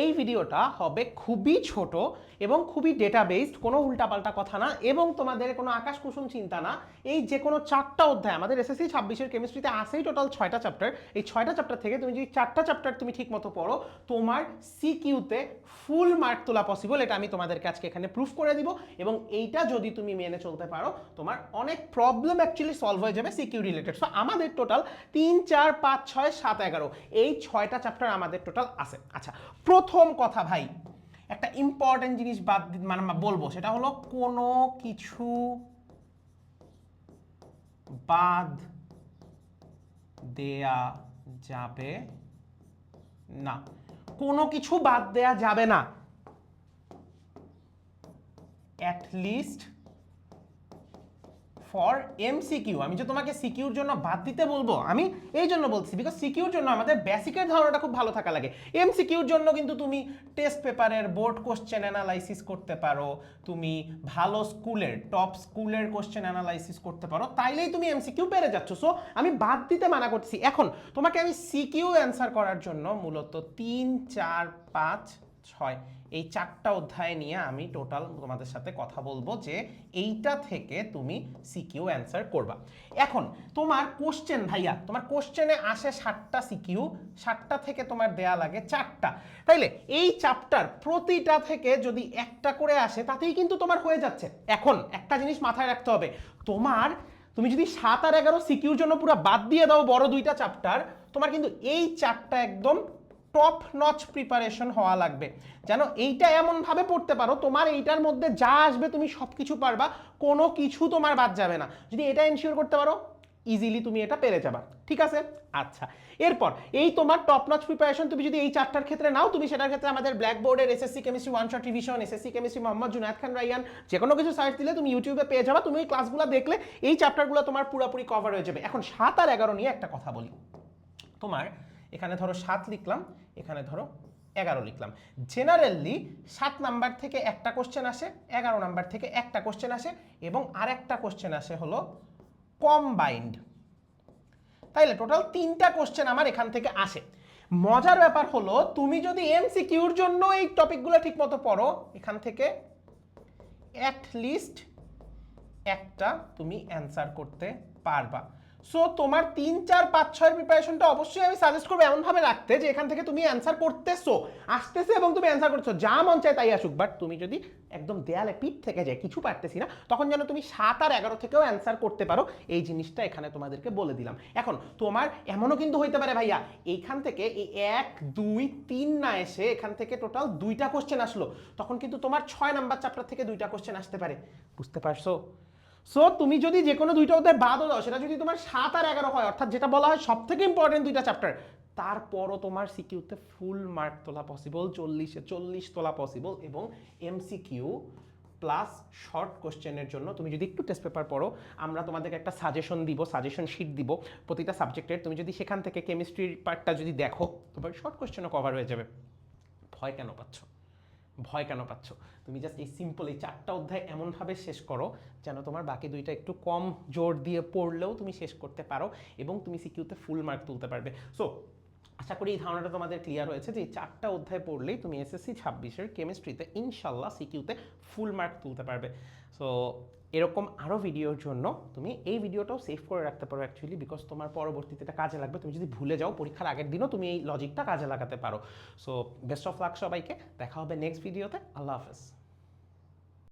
এই ভিডিওটা হবে খুবই ছোট এবং খুবই ডেটা বেসড, কোনো উল্টাপাল্টা কথা না এবং তোমাদের কোনো আকাশ কুসুম চিন্তা না। এই যে কোনো 4টা অধ্যায় আমাদের এসএসসি 26-এর কেমিস্ট্রিতে আসেই টোটাল 6টা চ্যাপ্টার। এই 6টা চ্যাপ্টার থেকে তুমি যদি 4টা চ্যাপ্টার তুমি ঠিক মতো পড়ো, তোমার সিকিউতে ফুল মার্ক তোলা পসিবল। এটা আমি তোমাদেরকে আজকে এখানে প্রুফ করে দিব এবং এইটা যদি তুমি মেনে চলতে পারো, তোমার অনেক প্রবলেম অ্যাকচুয়ালি সলভ হয়ে যাবে সিকিউ রিলেটেড। সো আমাদের টোটাল 3, 4, 5, 6, 7, 11 এই 6টা চ্যাপ্টার আমাদের টোটাল আছে। আচ্ছা, প্রথম কথা ভাই, একটা ইম্পর্টেন্ট জিনিস মানে বলবো, সেটা হলো কোনো কিছু বাদ দেয়া যাবে না। কোনো কিছু বাদ দেয়া যাবে না, অ্যাট লিস্ট ফর এমসিকিউ। আমি যে তোমাকে সিকিউর জন্য বাদ দিতে বলবো, আমি এই জন্য বলছি বিকজ সিকিউর জন্য আমাদের বেসিকের ধারণাটা খুব ভালো থাকা লাগে। এমসিকিউর জন্য কিন্তু তুমি টেস্ট পেপারের বোর্ড কোশ্চেন অ্যানালাইসিস করতে পারো, তুমি ভালো স্কুলের টপ স্কুলের কোশ্চেন অ্যানালাইসিস করতে পারো, তাইলেই তুমি এমসিকিউ পেরে যাচ্ছ। সো আমি বাদ দিতে মানা করছি। এখন তোমাকে আমি সিকিউ অ্যান্সার করার জন্য মূলত 3, 4, 5, 6 এই 4টা অধ্যায় নিয়ে আমি টোটাল তোমাদের সাথে কথা বলবো যে এইটা থেকে তুমি সিকিউ অ্যান্সার করবা। এখন তোমার কোশ্চেন ভাইয়া, তোমার কোশ্চেনে আসে 7টা সিকিউ, 7টা থেকে তোমার দেয়া লাগে 4টা। তাইলে এই চ্যাপ্টার প্রতিটা থেকে যদি একটা করে আসে তাতেই কিন্তু তোমার হয়ে যাচ্ছে। এখন একটা জিনিস মাথায় রাখতে হবে, তুমি যদি 7 আর 11 সিকিউর জন্য পুরো বাদ দিয়ে দাও বড় 2টা চ্যাপ্টার, তোমার কিন্তু এই 4টা একদম টপ নচ প্রিপারেশন হওয়া লাগবে, যেন এইটা এমনভাবে পড়তে পারো তোমার এইটার মধ্যে যা আসবে তুমি সব কিছু পারবা, কোনো কিছু তোমার বাদ যাবে না। যদি এটা এনশিওর করতে পারো, ইজিলি তুমি এটা পেরে যাবা। ঠিক আছে? আচ্ছা, এরপর এই তোমার টপ নচ প্রিপারেশন তুমি যদি এই 4টার ক্ষেত্রে নাও, তুমি সেটার ক্ষেত্রে আমাদের ব্ল্যাকবোর্ডের SSC chemistry one shot revision, SSC chemistry Mohammad Junayed Khan Raiyan, যে কোনো কিছু সার্চ দিলে তুমি ইউটিউবে পেয়ে যাবা। তুমি এই ক্লাসগুলো দেখলে এই চ্যাপ্টারগুলো তোমার পুরোপুরি কভার হয়ে যাবে। এখন 7 আর 11 নিয়ে একটা কথা বলি। তোমার এখানে ধরো 7 লিখলাম, এখানে ধরো 11 লিখলাম। জেনারেলি 7 নাম্বার থেকে একটা কোশ্চেন আসে, 11 নাম্বার থেকে একটা কোশ্চেন আসে এবং আরেকটা কোশ্চেন আসে হলো কম্বাইন্ড। তাইলে টোটাল 3টা কোশ্চেন আমার এখান থেকে আসে। মজার ব্যাপার হলো, তুমি যদি এমসিকিউর জন্য এই টপিকগুলো ঠিক মতো পড়ো, এখান থেকে অ্যাট লিস্ট একটা তুমি অ্যান্সার করতে পারবা। সো তোমার 3, 4, 5, 6 প্রিপারেশনটা অবশ্যই আমি সাজেস্ট করবো এমনভাবে রাখতে যে এখান থেকে তুমি অ্যান্সার করতেছো, আসতেছে এবং তুমি অ্যান্সার করছো, যা মন চায় তাই আসুক। বাট তুমি যদি একদম দেয়ালে পিঠ থেকে যায় কিছু পারতেছি না, তখন যেন তুমি 7 আর 11 থেকেও অ্যান্সার করতে পারো, এই জিনিসটা এখানে তোমাদেরকে বলে দিলাম। এখন তোমার এমনও কিন্তু হইতে পারে ভাইয়া, এইখান থেকে এই 1, 2, 3 না এসে এখান থেকে টোটাল 2টা কোশ্চেন আসলো, তখন কিন্তু তোমার 6 নাম্বার চ্যাপ্টার থেকে 2টা কোশ্চেন আসতে পারে। বুঝতে পারছো? সো তুমি যদি যে কোনো 2টা অধ্যায় বাদও দাও, সেটা যদি তোমার 7 আর 11 হয়, অর্থাৎ যেটা বলা হয় সব থেকে ইম্পর্টেন্ট 2টা চ্যাপ্টার, তারপরও তোমার সিকিউতে ফুল মার্ক তোলা পসিবল, 40-এ 40 তোলা পসিবল। এবং এমসিকিউ প্লাস শর্ট কোশ্চেনের জন্য তুমি যদি একটু টেস্ট পেপার পড়ো, আমরা তোমাদেরকে একটা সাজেশন দিব, সাজেশন শিট দিব প্রতিটা সাবজেক্টের। তুমি যদি সেখান থেকে কেমিস্ট্রির পার্টটা যদি দেখো, তোমার শর্ট কোশ্চেনও কভার হয়ে যাবে। ভয় কেন পাচ্ছ? ভয় কেন পাচ্ছ? তুমি জাস্ট এই সিম্পল এই 4টা অধ্যায় এমনভাবে শেষ করো যেন তোমার বাকি 2টা একটু কম জোর দিয়ে পড়লেও তুমি শেষ করতে পারো এবং তুমি সিকিউতে ফুল মার্ক তুলতে পারবে। সো আশা করি এই ধারণাটা তোমাদের ক্লিয়ার হয়েছে যে এই 4টা অধ্যায় পড়লেই তুমি এসএসসি 26-এর কেমিস্ট্রিতে ইনশাল্লাহ সিকিউতে ফুল মার্ক তুলতে পারবে। সো এরকম আরও ভিডিওর জন্য তুমি এই ভিডিওটাও সেভ করে রাখতে পারো অ্যাকচুয়ালি, বিকজ তোমার পরবর্তীতে এটা কাজে লাগবে। তুমি যদি ভুলে যাও, পরীক্ষার আগের দিনও তুমি এই লজিকটা কাজে লাগাতে পারো। সো বেস্ট অফ লাক সবাইকে, দেখা হবে নেক্সট ভিডিওতে। আল্লাহ হাফেজ।